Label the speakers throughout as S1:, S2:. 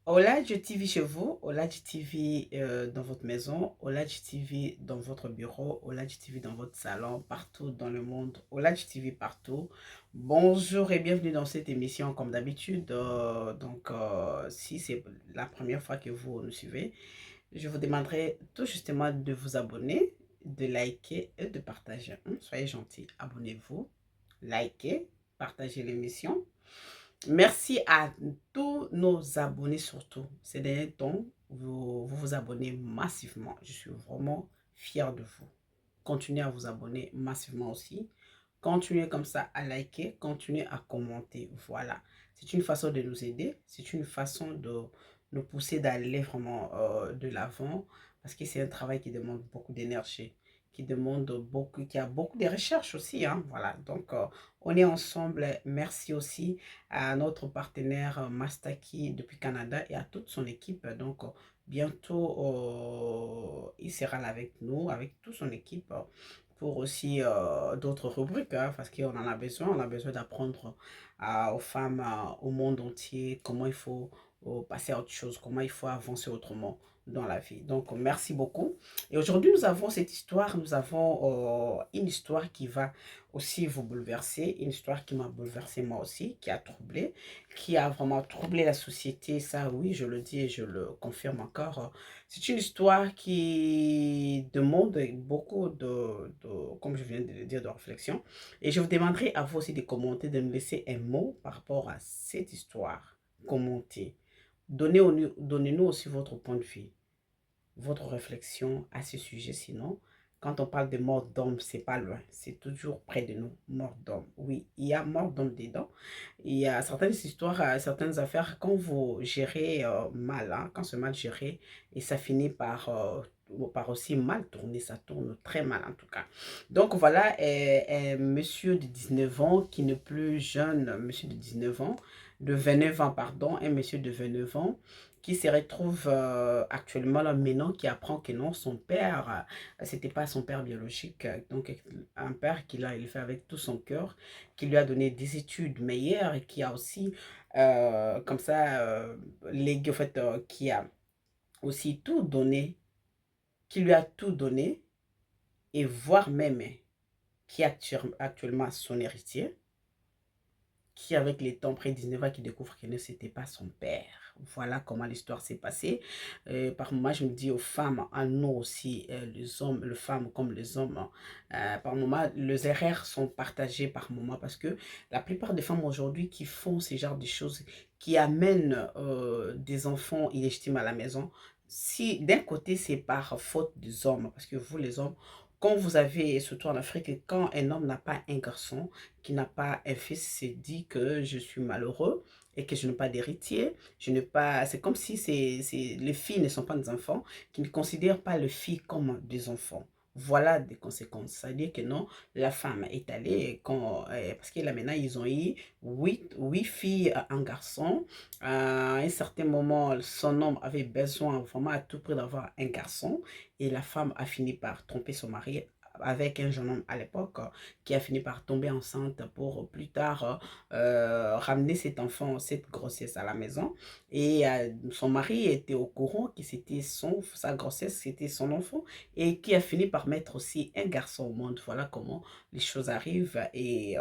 S1: Oladji TV chez vous, Oladji TV dans votre maison, Oladji TV dans votre bureau, Oladji TV dans votre salon, partout dans le monde, Oladji TV partout. Bonjour et bienvenue dans cette émission comme d'habitude. Si c'est la première fois que vous nous suivez, je vous demanderai tout justement de vous abonner, de liker et de partager. Soyez gentils, abonnez-vous, likez, partagez l'émission. Merci à tous nos abonnés surtout. Ces derniers temps, vous abonnez massivement. Je suis vraiment fier de vous. Continuez à vous abonner massivement aussi. Continuez comme ça à liker, continuez à commenter. Voilà. C'est une façon de nous aider. C'est une façon de nous pousser d'aller vraiment de l'avant. Parce que c'est un travail qui demande beaucoup d'énergie, qui demande beaucoup, qui a beaucoup de recherches aussi. Hein, voilà. On est ensemble. Merci aussi à notre partenaire Mastaki depuis Canada et à toute son équipe. Bientôt, il sera là avec nous, avec toute son équipe pour aussi d'autres rubriques, hein, parce qu'on en a besoin. On a besoin d'apprendre aux femmes au monde entier comment il faut passer à autre chose, comment il faut avancer autrement dans la vie. Donc, merci beaucoup. Et aujourd'hui, nous avons cette histoire, nous avons une histoire qui va aussi vous bouleverser, une histoire qui m'a bouleversé moi aussi, qui a vraiment troublé la société. Ça, oui, je le dis et je le confirme encore. C'est une histoire qui demande beaucoup comme je viens de le dire, de réflexion. Et je vous demanderai à vous aussi de commenter, de me laisser un mot par rapport à cette histoire. Commentez. Donnez-nous aussi votre point de vue, votre réflexion à ce sujet. Sinon, quand on parle de mort d'homme, c'est pas loin, c'est toujours près de nous. Mort d'homme, oui, il y a mort d'homme dedans. Il y a certaines histoires, certaines affaires, quand vous gérez mal, hein, quand c'est mal géré, et ça finit par aussi mal tourner, ça tourne très mal en tout cas. Donc voilà, un monsieur de 19 ans, qui n'est plus jeune, monsieur de 19 ans, de 29 ans, pardon, un monsieur de 29 ans, qui se retrouve actuellement là maintenant, qui apprend que non, son père, c'était pas son père biologique, donc un père qu'il a élevé avec tout son cœur, qui lui a donné des études meilleures et qui a aussi, comme ça, légué, en fait, qui a aussi tout donné, qui lui a tout donné, et voire même qui est actuellement son héritier, qui avec les temps, près de 19 ans, qui découvre que ne c'était pas son père. Voilà comment l'histoire s'est passée. Par moments, je me dis aux femmes, à nous aussi, les hommes, les femmes comme les hommes, par moments, les erreurs sont partagées par moments parce que la plupart des femmes aujourd'hui qui font ce genre de choses, qui amènent des enfants illégitimes à la maison, si d'un côté c'est par faute des hommes, parce que vous les hommes, quand vous avez, surtout en Afrique, quand un homme n'a pas un garçon, qui n'a pas un fils, s'est dit que je suis malheureux et que je n'ai pas d'héritier. Je n'ai pas. C'est comme si les filles ne sont pas des enfants, qui ne considèrent pas les filles comme des enfants. Voilà des conséquences. C'est-à-dire que non, la femme est allée, parce que là maintenant, ils ont eu huit filles, un garçon. À un certain moment, son homme avait besoin vraiment à tout prix d'avoir un garçon. Et la femme a fini par tromper son mari avec un jeune homme à l'époque, qui a fini par tomber enceinte pour plus tard ramener cet enfant, cette grossesse à la maison. Et son mari était au courant que c'était sa grossesse, c'était son enfant, et qui a fini par mettre aussi un garçon au monde. Voilà comment les choses arrivent. Et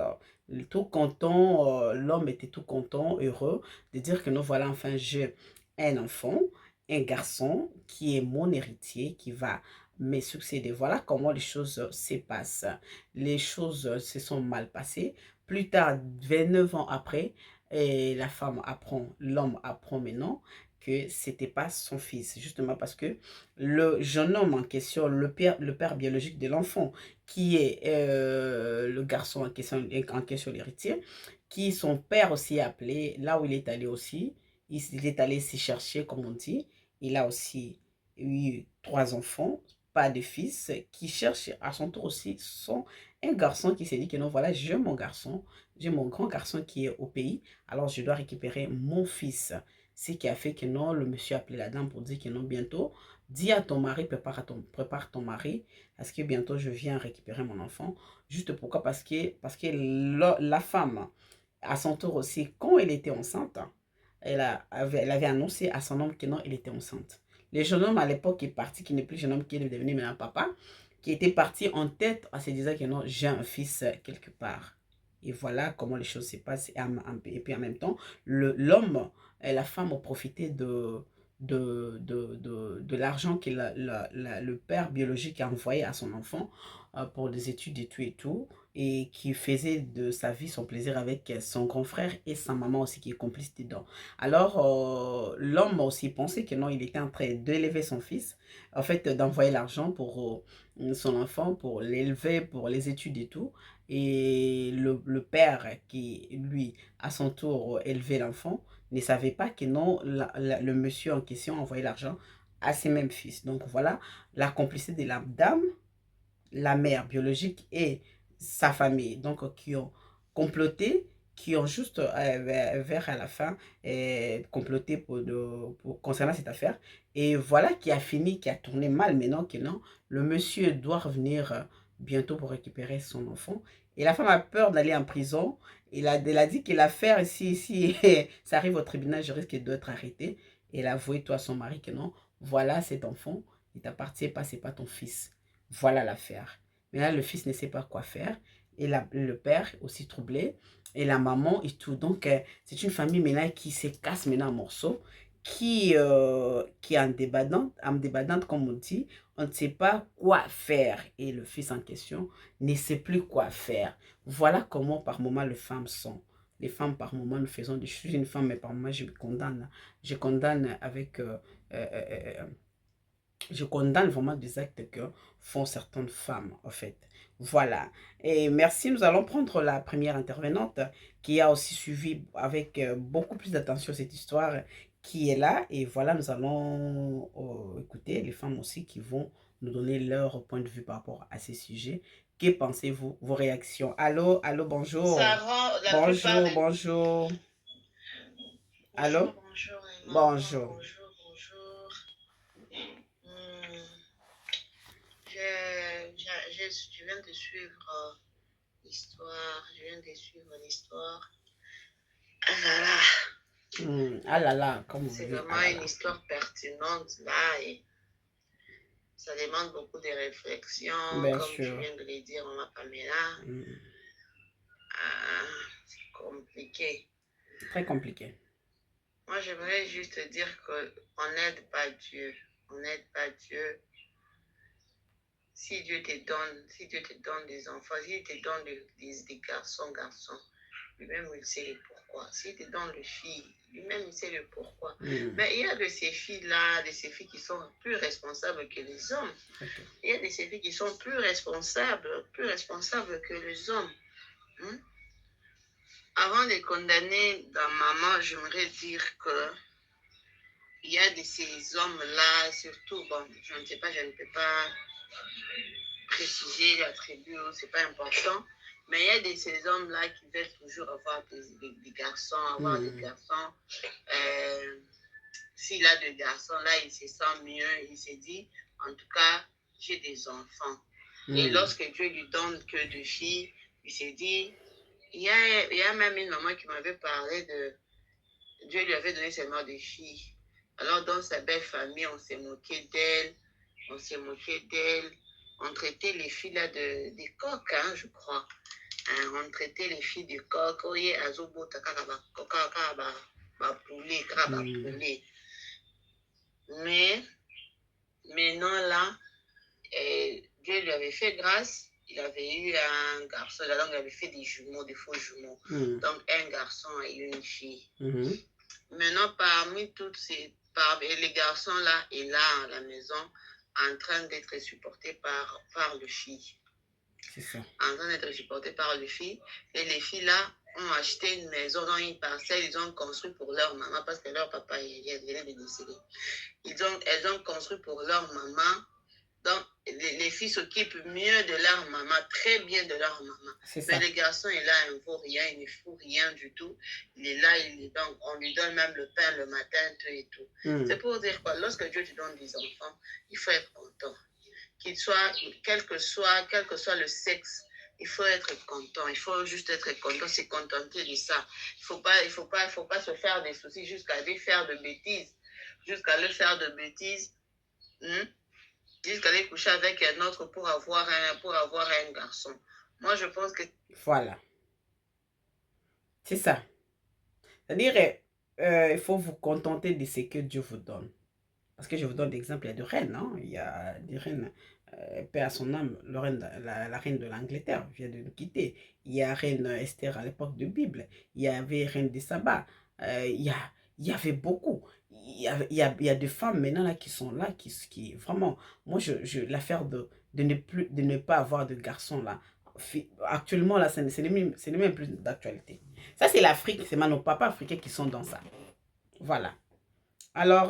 S1: tout content, l'homme était tout content, heureux de dire que nous voilà, enfin j'ai un enfant, un garçon qui est mon héritier, qui va me succéder. Voilà comment les choses se passent. Les choses se sont mal passées. Plus tard, 29 ans après, et la femme apprend, l'homme apprend maintenant que c'était pas son fils, justement parce que le jeune homme en question, le père biologique de l'enfant, qui est le garçon en question l'héritier, qui son père aussi a appelé, là où il est allé aussi, il est allé s'y chercher, comme on dit, il a aussi eu trois enfants, pas de fils, qui cherche à son tour aussi un garçon qui s'est dit que non, voilà, j'ai mon garçon, j'ai mon grand garçon qui est au pays, alors je dois récupérer mon fils. Ce qui a fait que non, le monsieur a appelé la dame pour dire que non, bientôt, dis à ton mari, prépare ton mari, parce que bientôt je viens récupérer mon enfant. Juste pourquoi? Parce que la femme, à son tour aussi, quand elle était enceinte, elle avait annoncé à son homme que non, elle était enceinte. Le jeune homme à l'époque est parti, qui n'est plus jeune homme, qui est devenu maintenant papa, qui était parti en tête en se disant que non, j'ai un fils quelque part. Et voilà comment les choses se passent. Et puis en même temps, l'homme et la femme ont profité de l'argent que le père biologique a envoyé à son enfant pour des études et tout, et qui faisait de sa vie son plaisir avec son grand frère et sa maman aussi qui est complice dedans. Alors, l'homme a aussi pensé que non, il était en train d'élever son fils, en fait, d'envoyer l'argent pour son enfant, pour l'élever, pour les études et tout. Et le père qui, lui, à son tour, élevait l'enfant, ne savait pas que non, le monsieur en question envoyait l'argent à ses mêmes fils. Donc voilà la complicité de la dame, la mère biologique et sa famille, donc qui ont comploté, qui ont juste vers à la fin comploté concernant cette affaire. Et voilà qui a fini, qui a tourné mal maintenant que non, le monsieur doit revenir bientôt pour récupérer son enfant. Et la femme a peur d'aller en prison. Elle a dit que l'affaire, si ça arrive au tribunal, je risque d'être arrêté. Et elle a avoué, toi, à son mari, que non, voilà cet enfant, il t'appartient pas, c'est pas ton fils. Voilà l'affaire. Mais là, le fils ne sait pas quoi faire. Et le père aussi troublé. Et la maman et tout. Donc, c'est une famille maintenant qui se casse maintenant en morceaux. Qui est en débandante, comme on dit. On ne sait pas quoi faire. Et le fils en question ne sait plus quoi faire. Voilà comment par moment les femmes sont. Les femmes, par moment, nous faisons des choses. Je suis une femme, mais par moment, je me condamne. Je condamne avec... je condamne vraiment des actes que font certaines femmes, en fait. Voilà. Et merci, nous allons prendre la première intervenante qui a aussi suivi avec beaucoup plus d'attention cette histoire qui est là. Et voilà, nous allons écouter les femmes aussi qui vont nous donner leur point de vue par rapport à ces sujets. Que pensez-vous, vos réactions? Allô, allô, bonjour. Bonjour, bonjour. Allô?
S2: Bonjour, bonjour, Emma.
S1: Bonjour.
S2: Bonjour, bonjour. Hmm, je viens de suivre l'histoire. Je viens de suivre l'histoire. Ah là là.
S1: Ah là là, comme on
S2: C'est
S1: dit, ah
S2: vraiment
S1: là
S2: une
S1: là.
S2: histoire pertinente là et ça demande beaucoup de réflexion,
S1: Bien
S2: comme tu
S1: sûr.
S2: viens de le dire, Maman Pamela. Ah, c'est compliqué.
S1: Très compliqué.
S2: Moi, j'aimerais juste dire qu'on n'aide pas Dieu. On n'aide pas Dieu. Si Dieu te donne des enfants, s'il te donne des garçons, lui-même il sait le pourquoi. S'il te donne les filles, lui-même il sait le pourquoi. Mais il y a de ces filles-là, de ces filles qui sont plus responsables que les hommes.
S1: Okay.
S2: Il y a de ces filles qui sont plus responsables que les hommes. Avant de condamner la maman, j'aimerais dire que il y a de ces hommes-là, surtout, bon, je ne sais pas, je ne peux pas préciser l'attribut, c'est pas important. Mais il y a de ces hommes-là qui veulent toujours avoir des garçons, avoir des garçons. S'il a des garçons, là, il se sent mieux. Il se dit, en tout cas, j'ai des enfants. Et lorsque Dieu lui donne que de filles, il se dit, il y a même une maman qui m'avait parlé de, Dieu lui avait donné seulement des filles. Alors, dans sa belle famille, on s'est moqué d'elle. On traitait les filles là des coqs, hein, je crois. On traitait les filles du coq. Oye, azobo, poulet. Mais maintenant là, Dieu lui avait fait grâce. Il avait eu un garçon, là, donc il avait fait des jumeaux, des faux jumeaux. Donc un garçon et une fille. Maintenant, parmi les garçons là et là à la maison, en train d'être supportés par les filles.
S1: C'est ça.
S2: En train d'être supportés par les filles. Et les filles là ont acheté une maison dans une parcelle, ils ont construit pour leur maman parce que leur papa venait de décéder. Elles ont construit pour leur maman. Donc, les filles s'occupent mieux de leur maman, très bien de leur maman. Mais le garçon est là, il ne vaut rien, il ne fout rien du tout. Il est là, donc, on lui donne même le pain le matin, tout et tout. C'est pour dire quoi? Lorsque Dieu te donne des enfants, il faut être content. Qu'il soit, quel que soit le sexe, il faut être content. Il faut juste être content, se contenter de ça. Il faut pas se faire des soucis jusqu'à aller faire de bêtises. Jusqu'à aller faire de bêtises. Hmm? Jusqu'à aller coucher avec un autre pour avoir un garçon. Moi, je pense que...
S1: Voilà. C'est ça. C'est-à-dire, il faut vous contenter de ce que Dieu vous donne. Parce que je vous donne l'exemple, il y a des reines, hein? Il y a des reines, paix à son âme, la reine de l'Angleterre vient de nous quitter. Il y a reine Esther à l'époque de Bible. Il y avait reine de Saba. Il y avait beaucoup. Il y a des femmes maintenant là, qui sont là, qui vraiment, moi, l'affaire de ne pas avoir de garçon là, actuellement là, c'est même plus d'actualité. Ça, c'est l'Afrique, c'est nos papas africains qui sont dans ça. Voilà. Alors,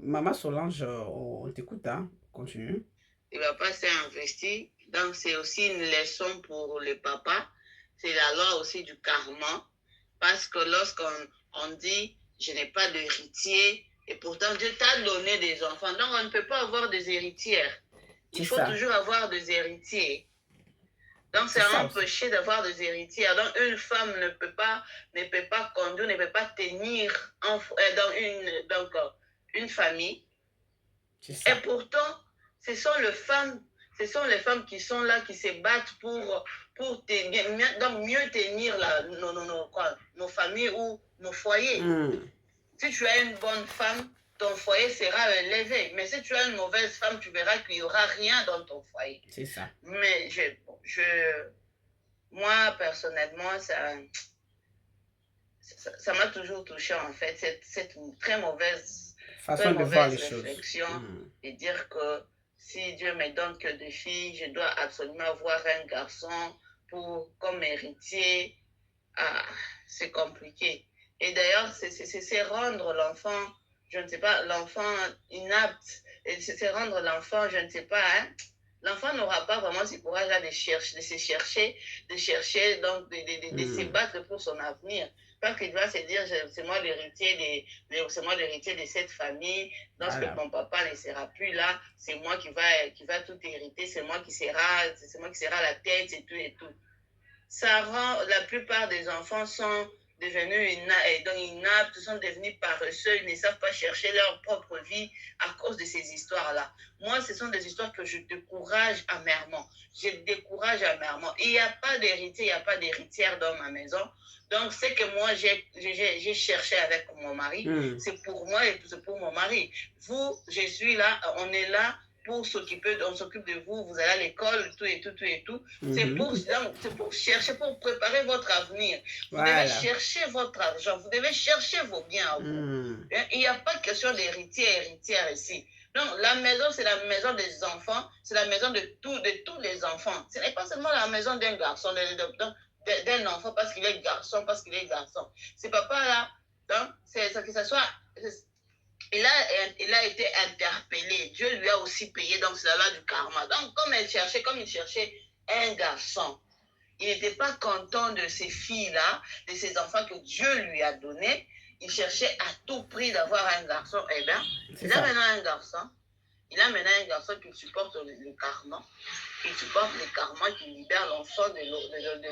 S1: Maman Solange, on t'écoute, hein? Continue.
S2: Le papa s'est investi. Donc, c'est aussi une leçon pour le papa. C'est la loi aussi du karma. Parce que lorsqu'on dit, je n'ai pas d'héritier, et pourtant Dieu t'a donné des enfants, donc on ne peut pas avoir des héritières. Il faut toujours avoir des héritiers. Donc, c'est un péché d'avoir des héritiers. Donc, une femme ne peut pas conduire, ne peut pas tenir dans une famille. Et pourtant, ce sont les femmes qui sont là, qui se battent pour mieux tenir nos familles ou nos foyers. Si tu as une bonne femme, ton foyer sera élevé. Mais si tu as une mauvaise femme, tu verras qu'il n'y aura rien dans ton foyer.
S1: C'est ça.
S2: Mais moi, personnellement, ça m'a toujours touché en fait, cette très mauvaise
S1: façon de voir les
S2: réflexion et dire que si Dieu me donne que des filles, je dois absolument avoir un garçon comme héritier. Ah, c'est compliqué. Et d'ailleurs, c'est rendre l'enfant, je ne sais pas, l'enfant inapte, et c'est rendre l'enfant, je ne sais pas, hein, l'enfant n'aura pas vraiment ce courage-là de se chercher, donc de se battre pour son avenir. Parce qu'il va se dire, c'est moi l'héritier de cette famille. Lorsque mon papa ne sera plus là, c'est moi qui va tout hériter, c'est moi qui sera la tête et tout. Ça rend, la plupart des enfants sont devenus inaptes, sont devenus paresseux, ils ne savent pas chercher leur propre vie à cause de ces histoires-là. Moi, ce sont des histoires que je décourage amèrement. Je décourage amèrement. Il n'y a pas d'héritier, il n'y a pas d'héritière dans ma maison. Donc, ce que moi, j'ai cherché avec mon mari, c'est pour moi et c'est pour mon mari. Vous, je suis là, on est là pour s'occuper, on s'occupe de vous, vous allez à l'école, tout et tout. C'est pour chercher, pour préparer votre avenir. Vous devez chercher votre argent, vous devez chercher vos biens à vous. Il n'y a pas de question d'héritière ici. Donc, la maison, c'est la maison des enfants, c'est la maison de tous les enfants. Ce n'est pas seulement la maison d'un garçon, d'un enfant parce qu'il est garçon, C'est papa là, donc, c'est que ce soit... Il a été interpellé. Dieu lui a aussi payé, donc c'est la loi du karma. Donc, comme il cherchait un garçon, il n'était pas content de ces filles-là, de ces enfants que Dieu lui a donnés. Il cherchait à tout prix d'avoir un garçon. Eh bien, il a maintenant un garçon. Il a maintenant un garçon qui supporte le karma, qui libère l'enfant de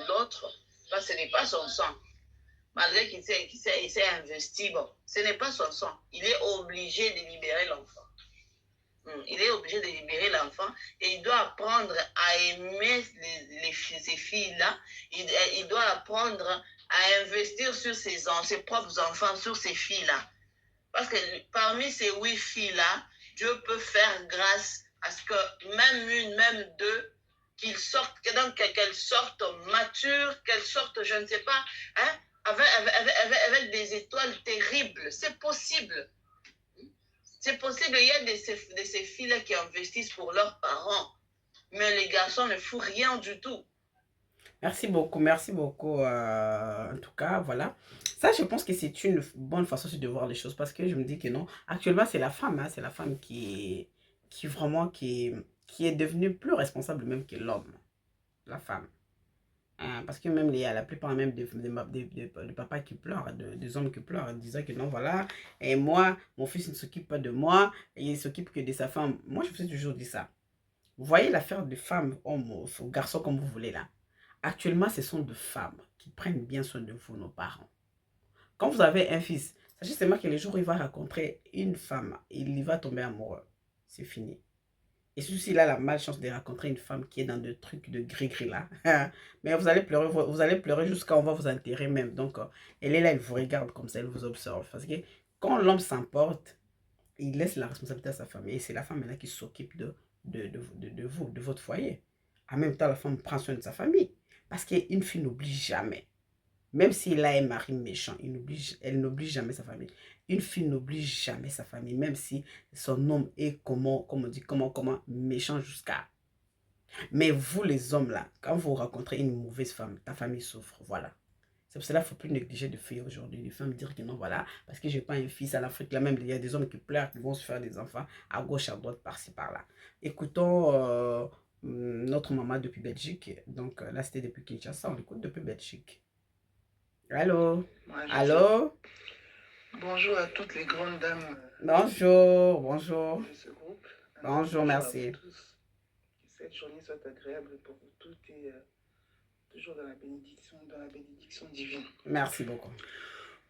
S2: l'autre, parce que ce n'est pas son sang. Malgré qu'il s'est investi, bon, ce n'est pas son sang. Il est obligé de libérer l'enfant. Il est obligé de libérer l'enfant et il doit apprendre à aimer ces filles-là. Il doit apprendre à investir sur ses propres enfants, sur ces filles-là. Parce que parmi ces 8 filles-là, Dieu peut faire grâce à ce que même une, même deux, qu'elles sortent matures, qu'elles sortent, je ne sais pas, hein, avec des étoiles terribles. C'est possible. C'est possible. Il y a de ces filles qui investissent pour leurs parents. Mais les garçons ne font rien du tout.
S1: Merci beaucoup. En tout cas, voilà. Ça, je pense que c'est une bonne façon de voir les choses parce que je me dis que non. Actuellement, c'est la femme. Hein, c'est la femme qui est devenue plus responsable même que l'homme. La femme. Parce que même la plupart même de papas qui pleurent, des hommes qui pleurent, disant que non, voilà, et moi, mon fils ne s'occupe pas de moi, et il s'occupe que de sa femme. Moi, je me suis toujours dit ça. Vous voyez l'affaire de femme, homme, garçon, comme vous voulez là. Actuellement, ce sont des femmes qui prennent bien soin de vous, nos parents. Quand vous avez un fils, sachez seulement que le jour où il va rencontrer une femme, il va tomber amoureux. C'est fini. Et surtout s'il a la malchance de rencontrer une femme qui est dans des trucs de gris-gris là. Mais vous allez pleurer jusqu'à on va vous enterrer même. Donc, elle est là, elle vous regarde comme ça, elle vous observe. Parce que quand l'homme s'emporte, il laisse la responsabilité à sa famille. Et c'est la femme maintenant qui s'occupe de vous, de votre foyer. En même temps, la femme prend soin de sa famille. Parce qu'une fille n'oublie jamais. Même s'il a un mari méchant, elle n'oblige jamais sa famille. Une fille n'oblige jamais sa famille, même si son homme est comment on dit, comment, méchant jusqu'à. Mais vous, les hommes, là, quand vous rencontrez une mauvaise femme, ta famille souffre, voilà. C'est pour cela qu'il ne faut plus négliger de filles aujourd'hui. Les femmes dire que non, voilà, parce que je n'ai pas un fils en Afrique, là même, il y a des hommes qui pleurent, qui vont se faire des enfants à gauche, à droite, par-ci, par-là. Écoutons notre maman depuis Belgique. Donc là, c'était depuis Kinshasa, on écoute depuis Belgique. Allô? Allô?
S3: Bonjour à toutes les grandes dames
S1: Bonjour, bonjour.
S3: de ce groupe.
S1: Bonjour, merci.
S3: À vous tous. Que cette journée soit agréable pour vous toutes et toujours dans la bénédiction divine.
S1: Merci beaucoup.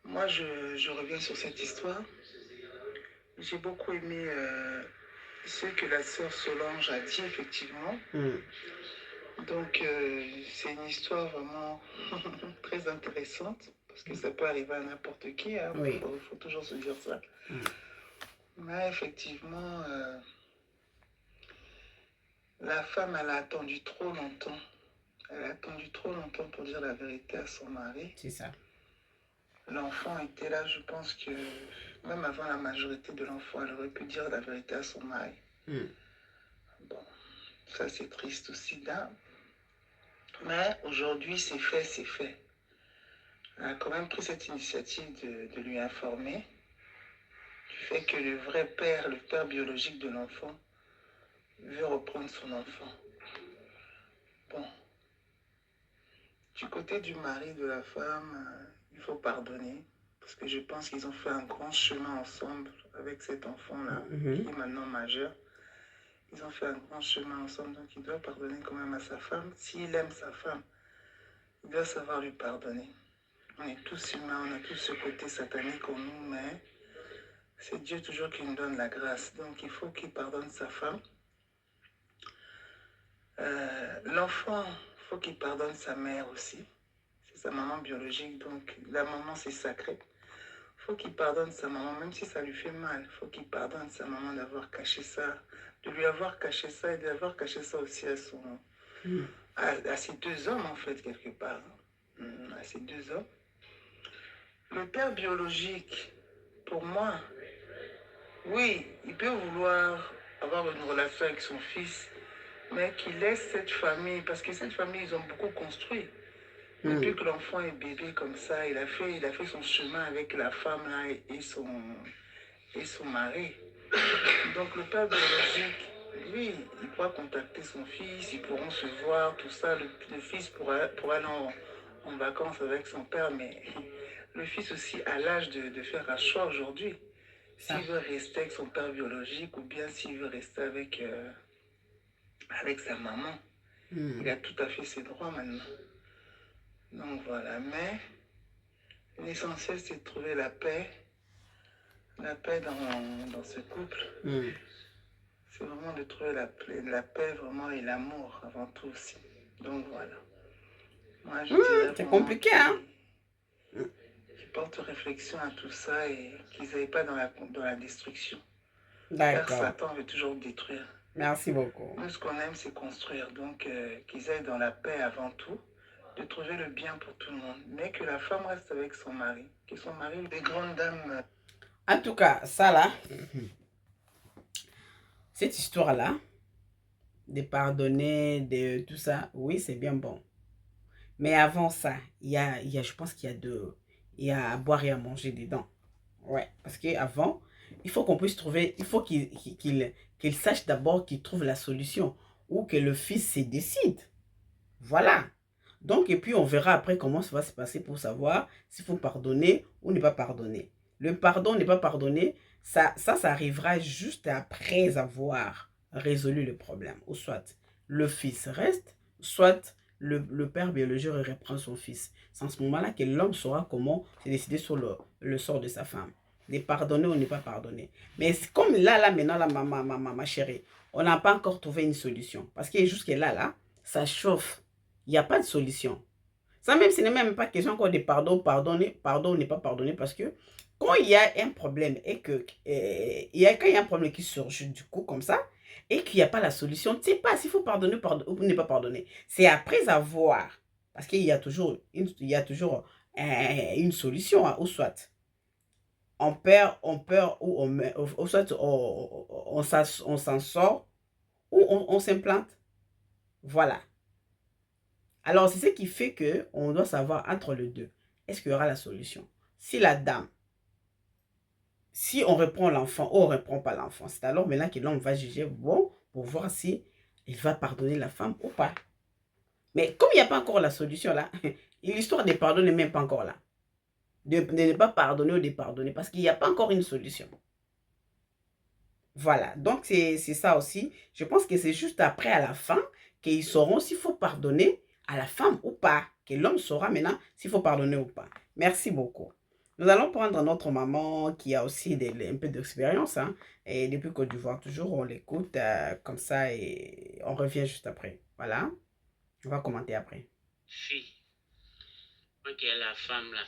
S3: Moi, je reviens sur cette histoire. J'ai beaucoup aimé ce que la sœur Solange a dit, effectivement. Donc, c'est une histoire vraiment très intéressante, parce que ça peut arriver à n'importe qui. Hein.
S1: Oui.
S3: Il faut toujours se dire ça. Mais effectivement, la femme, elle a attendu trop longtemps. Elle a attendu trop longtemps pour dire la vérité à son mari.
S1: C'est ça.
S3: L'enfant était là, je pense que même avant la majorité de l'enfant, elle aurait pu dire la vérité à son mari. Bon, ça c'est triste aussi là. Mais aujourd'hui, c'est fait, c'est fait. Elle a quand même pris cette initiative de lui informer du fait que le vrai père, le père biologique de l'enfant, veut reprendre son enfant. Bon. Du côté du mari de la femme, il faut pardonner. Parce que je pense qu'ils ont fait un grand chemin ensemble avec cet enfant-là, qui est maintenant majeur. Ils ont fait un grand chemin ensemble, donc il doit pardonner quand même à sa femme. S'il aime sa femme, il doit savoir lui pardonner. On est tous humains, on a tous ce côté satanique en nous, mais c'est Dieu toujours qui nous donne la grâce. Donc il faut qu'il pardonne sa femme. L'enfant, il faut qu'il pardonne sa mère aussi. C'est sa maman biologique, donc la maman c'est sacré. Il faut qu'il pardonne sa maman, même si ça lui fait mal. Il faut qu'il pardonne sa maman d'avoir caché ça, de lui avoir caché ça et d'avoir caché ça aussi à ces deux hommes en fait, quelque part. À ces deux hommes. Le père biologique, pour moi, oui, il peut vouloir avoir une relation avec son fils, mais qu'il laisse cette famille, parce que cette famille, ils ont beaucoup construit. Depuis que l'enfant est bébé comme ça, il a fait son chemin avec la femme là et son mari. Donc le père biologique, lui, il pourra contacter son fils, ils pourront se voir, tout ça. Le fils pourra aller en vacances avec son père, mais le fils aussi a l'âge de faire un choix aujourd'hui. S'il veut rester avec son père biologique ou bien s'il veut rester avec sa maman. Il a tout à fait ses droits maintenant. Donc voilà, mais l'essentiel c'est de trouver la paix dans ce couple. C'est vraiment de trouver la paix vraiment et l'amour avant tout aussi. Donc voilà. Moi je dirais
S1: c'est compliqué, hein?
S3: Qu'ils portent réflexion à tout ça et qu'ils n'aillent pas dans la destruction.
S1: D'accord.
S3: Car Satan veut toujours détruire.
S1: Merci beaucoup.
S3: Nous, ce qu'on aime, c'est construire. Donc, qu'ils aillent dans la paix avant tout, de trouver le bien pour tout le monde. Mais que la femme reste avec son mari. Que son mari, des grandes dames.
S1: En tout cas, ça là, cette histoire-là, de pardonner, de tout ça, oui, c'est bien bon. Mais avant ça, je pense qu'il y a à boire et à manger dedans. Ouais, parce qu'avant, il faut qu'on puisse trouver, il faut qu'il sache d'abord qu'il trouve la solution ou que le fils se décide. Voilà. Donc, et puis on verra après comment ça va se passer pour savoir s'il faut pardonner ou ne pas pardonner. Le pardon, ne pas pardonner, ça arrivera juste après avoir résolu le problème. Ou soit le fils reste, soit le père biologique reprend son fils. C'est en ce moment-là que l'homme saura comment se décider sur le sort de sa femme. De pardonner ou ne pas pardonner. Mais comme là, maintenant, là, ma chérie, on n'a pas encore trouvé une solution. Parce que jusque là, ça chauffe. Il n'y a pas de solution. Ça même, ce n'est même pas question encore de pardon ou ne pas pardonner, parce que quand il y a un problème et que quand il y a un problème qui surgit du coup comme ça, et qu'il n'y a pas la solution, tu ne sais pas s'il faut pardonner ou ne pas pardonner. C'est après avoir, parce qu'il y a toujours une solution, hein, ou soit on perd ou ou soit on s'en sort ou on s'implante. Voilà. Alors, c'est ce qui fait qu'on doit savoir entre les deux, est-ce qu'il y aura la solution? Si la dame, si on reprend l'enfant ou on ne reprend pas l'enfant, c'est alors maintenant que l'homme va juger bon pour voir si il va pardonner la femme ou pas. Mais comme il n'y a pas encore la solution là, l'histoire des pardons n'est même pas encore là. De ne pas pardonner ou de pardonner parce qu'il n'y a pas encore une solution. Voilà, donc c'est ça aussi. Je pense que c'est juste après, à la fin, qu'ils sauront s'il faut pardonner à la femme ou pas. Que l'homme saura maintenant s'il faut pardonner ou pas. Merci beaucoup. Nous allons prendre notre maman qui a aussi un peu d'expérience. Hein, et depuis Côte d'Ivoire, toujours, on l'écoute comme ça et on revient juste après. Voilà, on va commenter après.
S4: Fille, moi qui est la femme là,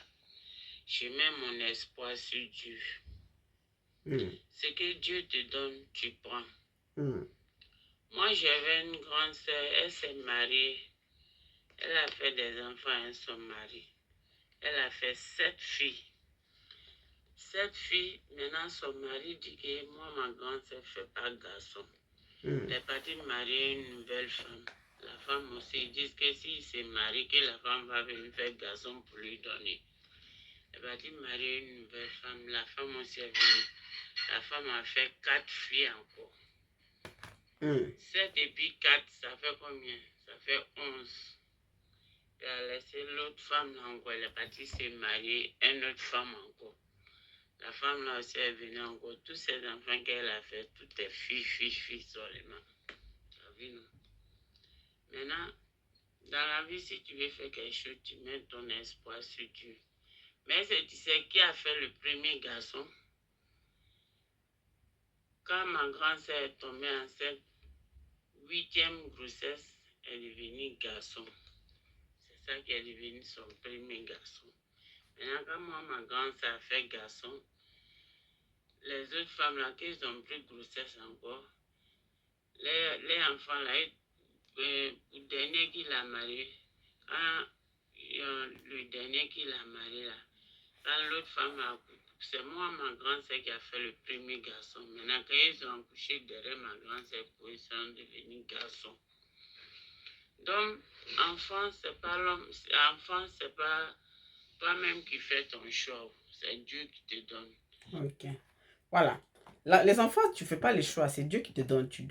S4: je mets mon espoir sur Dieu. Ce que Dieu te donne, tu prends. Moi, j'avais une grande sœur, elle s'est mariée. Elle a fait des enfants avec son mari. Elle a fait 7 filles. 7 filles, maintenant son mari dit que moi, ma grande sœur ne fait pas garçon. Elle est partie marier une nouvelle femme. La femme aussi, ils disent que s'il se marie, que la femme va venir faire garçon pour lui donner. Elle est partie marier une nouvelle femme. La femme aussi est venue. La femme a fait 4 filles encore. 7 et puis 4, ça fait combien? Ça fait 11. Elle a laissé l'autre femme là encore. Elle est partie se marier une autre femme encore. La femme là aussi est venue encore. Tous ces enfants qu'elle a fait, toutes est filles seulement. Tu as vu, non? Maintenant, dans la vie, si tu veux faire quelque chose, tu mets ton espoir sur Dieu. Mais tu sais qui a fait le premier garçon? Quand ma grand-sœur est tombée enceinte, 8e grossesse, elle est devenue garçon. C'est ça qui est devenu son premier garçon. Maintenant, quand moi, ma grand-sœur a fait garçon, les autres femmes là, qui ont pris grossesse encore, les enfants là, le dernier qui l'a marié, quand le dernier qui l'a marié là, quand l'autre femme a accouché, c'est moi, ma grand-sœur, qui a fait le premier garçon. Maintenant, quand ils ont accouché derrière ma grand-sœur, ils sont devenus garçons. Donc, enfant, c'est pas l'homme, enfant, c'est pas toi-même qui fais ton choix, c'est Dieu qui te donne.
S1: Ok, voilà. Là, les enfants, tu ne fais pas le choix, c'est Dieu qui te donne, tu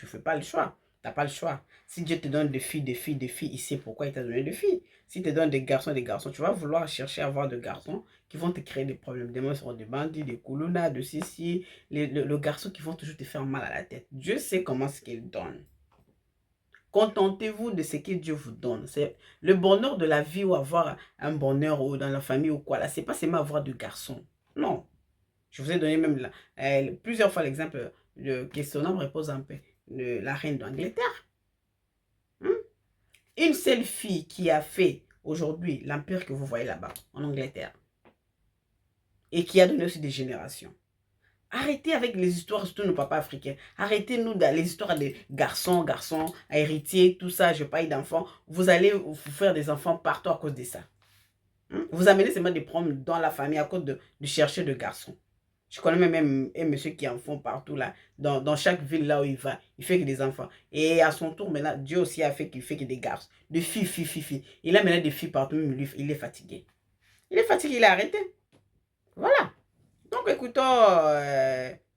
S1: fais pas le choix. Tu n'as pas le choix. Si Dieu te donne des filles, il sait pourquoi il t'a donné des filles. S'il te donne des garçons, tu vas vouloir chercher à avoir des garçons qui vont te créer des problèmes. Des seront des bandits, des koulounas, de ceci. Le garçon qui vont toujours te faire mal à la tête. Dieu sait comment ce qu'il donne. Contentez-vous de ce que Dieu vous donne. C'est le bonheur de la vie ou avoir un bonheur ou dans la famille ou quoi. Là, c'est pas seulement avoir de garçons. Non. Je vous ai donné même plusieurs fois l'exemple que son nom repose en paix. La reine d'Angleterre. Une seule fille qui a fait aujourd'hui l'empire que vous voyez là-bas, en Angleterre. Et qui a donné aussi des générations. Arrêtez avec les histoires, surtout nos papas africains. Arrêtez-nous dans les histoires de garçons, héritiers, tout ça, je paye d'enfants. Vous allez vous faire des enfants partout à cause de ça. Vous amenez seulement des problèmes dans la famille à cause de chercher de garçons. Je connais même un monsieur qui en font partout là. Dans chaque ville là où il va, il fait que des enfants. Et à son tour, maintenant, Dieu aussi a fait qu'il fait que des garçons. De filles. Il a maintenant des filles partout, même il est fatigué. Il est fatigué, il a arrêté. Voilà. Donc écoutons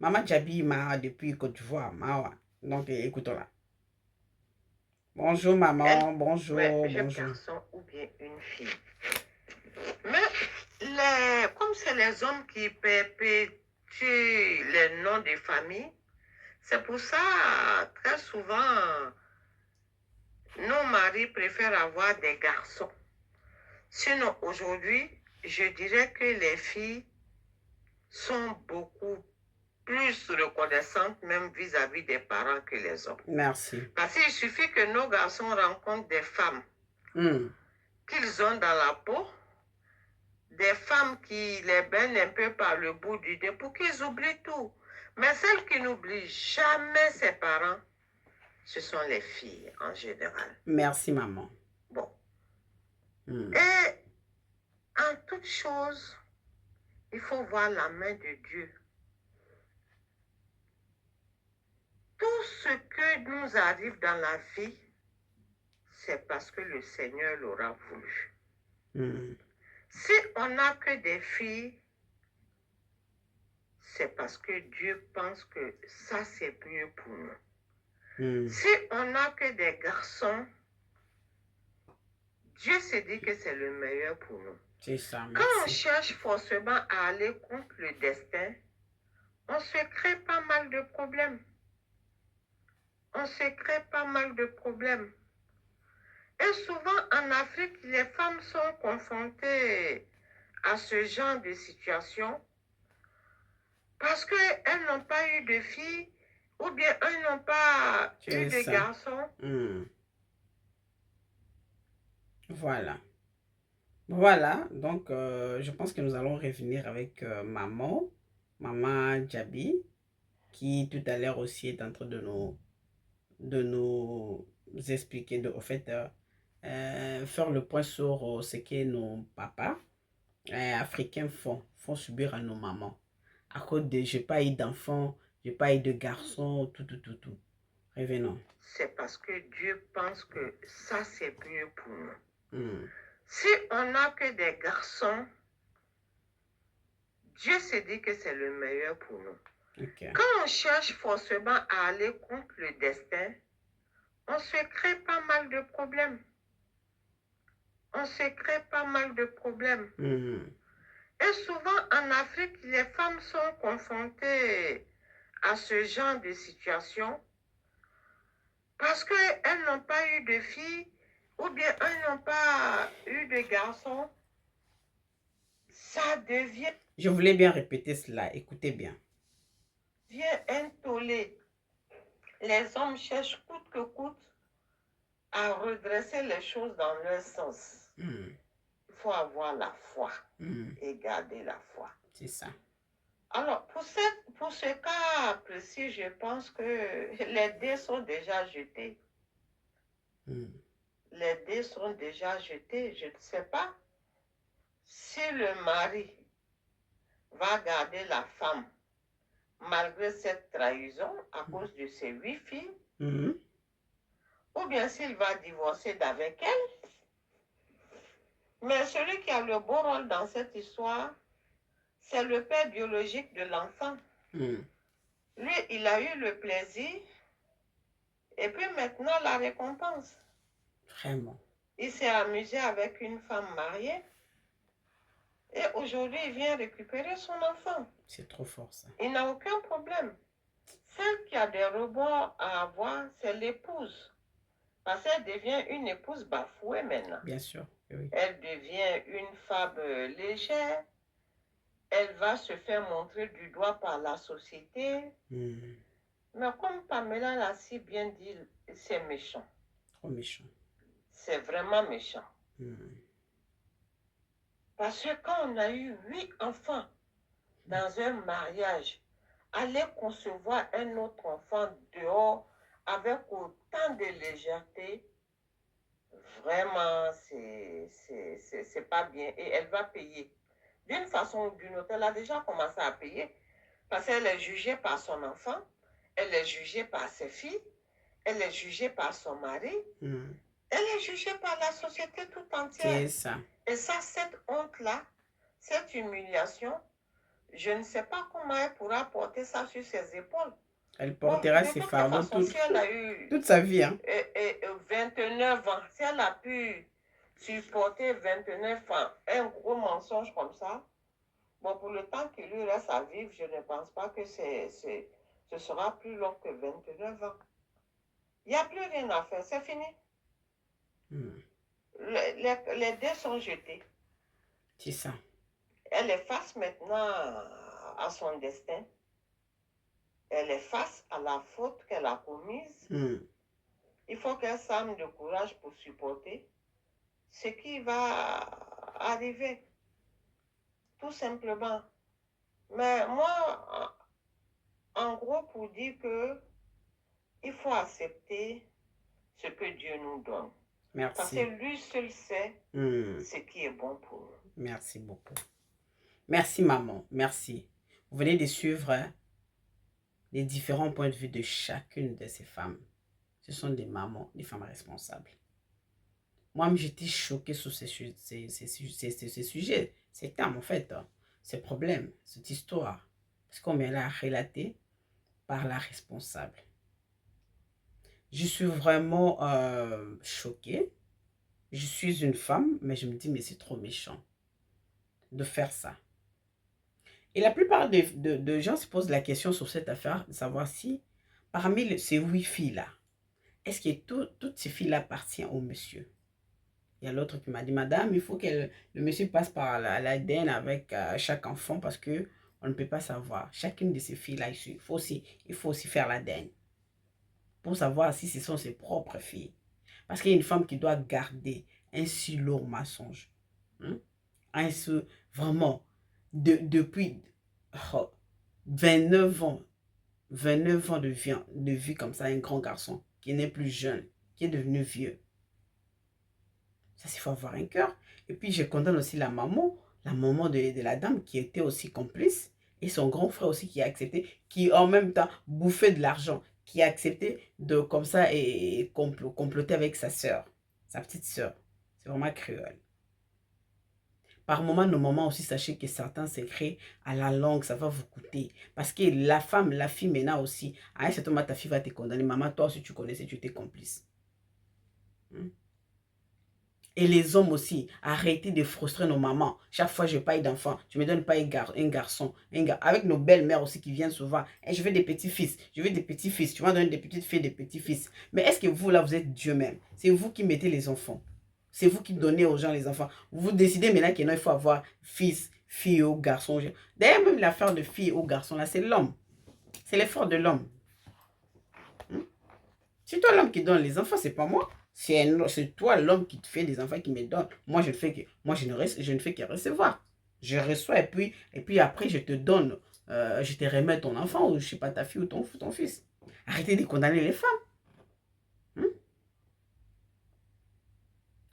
S1: Maman Djabi Mara depuis Côte d'Ivoire. Donc écoutons-la. Bonjour maman, bonjour, bonjour.
S3: Un garçon ou bien une fille. Mais comme c'est les hommes qui perpétuent les noms des familles, c'est pour ça, très souvent,
S2: nos maris préfèrent avoir des garçons. Sinon, aujourd'hui, je dirais que les filles sont beaucoup plus reconnaissantes, même vis-à-vis des parents que les hommes.
S1: Merci.
S2: Parce qu'il suffit que nos garçons rencontrent des femmes qu'ils ont dans la peau, des femmes qui les baignent un peu par le bout du nez pour qu'ils oublient tout. Mais celles qui n'oublient jamais ses parents, ce sont les filles en général.
S1: Merci, maman.
S2: Bon. Et en toute chose, il faut voir la main de Dieu. Tout ce que nous arrive dans la vie, c'est parce que le Seigneur l'aura voulu. Si on n'a que des filles, c'est parce que Dieu pense que ça, c'est mieux pour nous. Si on n'a que des garçons, Dieu se dit que c'est le meilleur pour nous.
S1: C'est ça, merci.
S2: Quand on cherche forcément à aller contre le destin, on se crée pas mal de problèmes. On se crée pas mal de problèmes. Et souvent en Afrique, les femmes sont confrontées à ce genre de situation parce qu'elles n'ont pas eu de filles ou bien elles n'ont pas eu de garçons.
S1: Voilà. Voilà, donc je pense que nous allons revenir avec maman Djaby, qui tout à l'heure aussi est en train de nous expliquer, au fait, faire le point sur ce que nos papas africains font subir à nos mamans. À cause de, j'ai pas eu d'enfants, j'ai pas eu de garçons, tout. Revenons.
S2: C'est parce que Dieu pense que ça, c'est mieux pour nous. Si on n'a que des garçons, Dieu se dit que c'est le meilleur pour nous. Quand on cherche forcément à aller contre le destin, on se crée pas mal de problèmes. On se crée pas mal de problèmes. Et souvent en Afrique, les femmes sont confrontées à ce genre de situation parce qu'elles n'ont pas eu de filles ou bien elles n'ont pas eu de garçons. Ça devient...
S1: Je voulais bien répéter cela, écoutez bien.
S2: Devient un tollé. Les hommes cherchent coûte que coûte à redresser les choses dans leur sens. Il faut avoir la foi et garder la foi.
S1: C'est ça.
S2: Alors, pour ce cas précis, je pense que les dés sont déjà jetés. Les dés sont déjà jetés. Je ne sais pas si le mari va garder la femme malgré cette trahison à cause de ses 8 filles, ou bien s'il va divorcer d'avec elle. Mais celui qui a le beau rôle dans cette histoire, c'est le père biologique de l'enfant. Lui, il a eu le plaisir, et puis maintenant la récompense.
S1: Vraiment.
S2: Il s'est amusé avec une femme mariée, et aujourd'hui, il vient récupérer son enfant.
S1: C'est trop fort, ça.
S2: Il n'a aucun problème. Celle qui a des rebords à avoir, c'est l'épouse. Parce qu'elle devient une épouse bafouée maintenant.
S1: Bien sûr, oui.
S2: Elle devient une femme légère. Elle va se faire montrer du doigt par la société. Mais comme Pamela l'a si bien dit, c'est méchant.
S1: Trop méchant.
S2: C'est vraiment méchant. Parce que quand on a eu 8 enfants dans un mariage, aller concevoir un autre enfant dehors avec autant de légèreté, vraiment, c'est pas bien. Et elle va payer. D'une façon ou d'une autre, elle a déjà commencé à payer. Parce qu'elle est jugée par son enfant, elle est jugée par ses filles, elle est jugée par son mari, elle est jugée par la société tout entière.
S1: C'est ça.
S2: Et ça, cette honte-là, cette humiliation, je ne sais pas comment elle pourra porter ça sur ses épaules.
S1: Elle portera ses fardeaux toute sa vie. Hein.
S2: 29 ans, si elle a pu supporter 29 ans, un gros mensonge comme ça, bon, pour le temps qu'il lui reste à vivre, je ne pense pas que ce sera plus long que 29 ans. Il n'y a plus rien à faire, c'est fini.
S5: Les dés sont jetés.
S1: C'est ça.
S5: Elle est face maintenant à son destin. Elle est face à la faute qu'elle a commise. Il faut qu'elle s'arme de courage pour supporter ce qui va arriver. Tout simplement. Mais moi, en gros, pour dire que il faut accepter ce que Dieu nous donne.
S1: Merci.
S5: Parce que lui seul sait ce qui est bon pour nous.
S1: Merci beaucoup. Merci, maman. Merci. Vous venez de suivre les différents points de vue de chacune de ces femmes. Ce sont des mamans, des femmes responsables. Moi, j'étais choquée sur ces sujets, ces termes, en fait, ces problèmes, cette histoire. Parce qu'on m'est là relaté par la responsable. Je suis vraiment choquée. Je suis une femme, mais je me dis, mais c'est trop méchant de faire ça. Et la plupart de gens se posent la question sur cette affaire, de savoir si, parmi ces 8 filles-là, est-ce que toutes ces filles-là appartiennent au monsieur? Il y a l'autre qui m'a dit, madame, il faut que le monsieur passe par l'ADN avec chaque enfant parce que on ne peut pas savoir. Chacune de ces filles-là, il faut aussi faire l'ADN pour savoir si ce sont ses propres filles. Parce qu'il y a une femme qui doit garder un si lourd mensonge. Vraiment, depuis 29 ans de vie comme ça, un grand garçon qui n'est plus jeune, qui est devenu vieux. Ça, il faut avoir un cœur. Et puis, je condamne aussi la maman de la dame qui était aussi complice. Et son grand frère aussi qui a accepté, qui en même temps bouffait de l'argent, qui a accepté de comme ça et comploter avec sa soeur, sa petite soeur. C'est vraiment cruel. Par moment, nos mamans aussi, sachez que certains secrets à la langue, ça va vous coûter. Parce que la fille maintenant aussi, à un certain moment, ta fille va te condamner. Maman, toi aussi, tu connaissais, tu étais complice. Et les hommes aussi, arrêtez de frustrer nos mamans. Chaque fois, je paye d'enfants. Tu ne me donnes pas un garçon. Avec nos belles-mères aussi qui viennent souvent. Et je veux des petits-fils. Je veux des petits-fils. Tu vas donner des petites filles, des petits-fils. Mais est-ce que vous, là, vous êtes Dieu même? C'est vous qui mettez les enfants. C'est vous qui donnez aux gens les enfants. Vous décidez maintenant qu'il faut avoir fils, fille ou garçon. D'ailleurs, même l'affaire de fille ou garçon, là, c'est l'homme. C'est l'effort de l'homme. C'est toi l'homme qui donne les enfants, c'est pas moi. C'est toi l'homme qui te fait des enfants, qui me donne. Moi, je ne fais que recevoir. Je reçois et puis après, je te donne, je te remets ton enfant ou je ne sais pas ta fille ou ton fils. Arrêtez de condamner les femmes.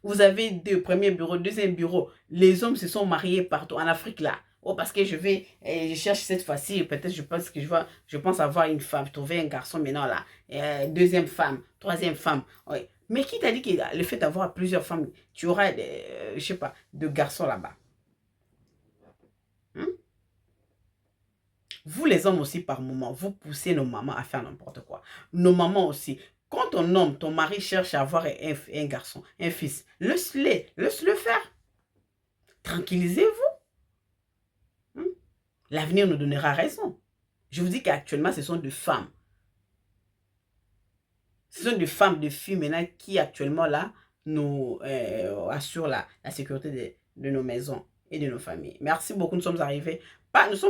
S1: Vous avez deux premiers bureaux, deuxième bureau. Les hommes se sont mariés partout en Afrique là. Oh, parce que je cherche cette fois-ci, peut-être je pense avoir une femme, trouver un garçon maintenant là. Deuxième femme, troisième femme. Ouais. Mais qui t'a dit que le fait d'avoir plusieurs femmes, tu auras, je sais pas, de garçons là-bas? Vous les hommes aussi par moment, vous poussez nos mamans à faire n'importe quoi. Nos mamans aussi. Quand ton homme, ton mari cherche à avoir un garçon, un fils, laisse-le faire. Tranquillisez-vous. L'avenir nous donnera raison. Je vous dis qu'actuellement, ce sont des femmes. Ce sont des femmes, des filles maintenant qui actuellement là nous assurent la sécurité de nos maisons et de nos familles. Merci beaucoup, nous sommes arrivés. Nous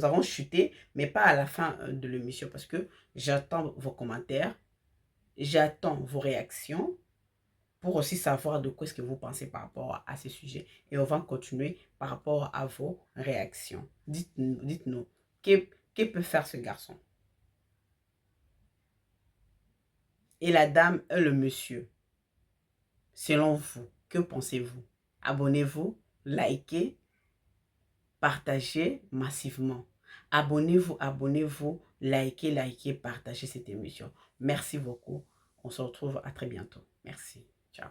S1: avons chuté, mais pas à la fin de l'émission parce que j'attends vos commentaires, j'attends vos réactions pour aussi savoir de quoi est-ce que vous pensez par rapport à ces sujets. Et on va continuer par rapport à vos réactions. Dites-nous, que peut faire ce garçon? Et la dame et le monsieur, selon vous, que pensez-vous? Abonnez-vous, likez, partagez massivement. Abonnez-vous, likez, partagez cette émission. Merci beaucoup. On se retrouve à très bientôt. Merci. Ciao.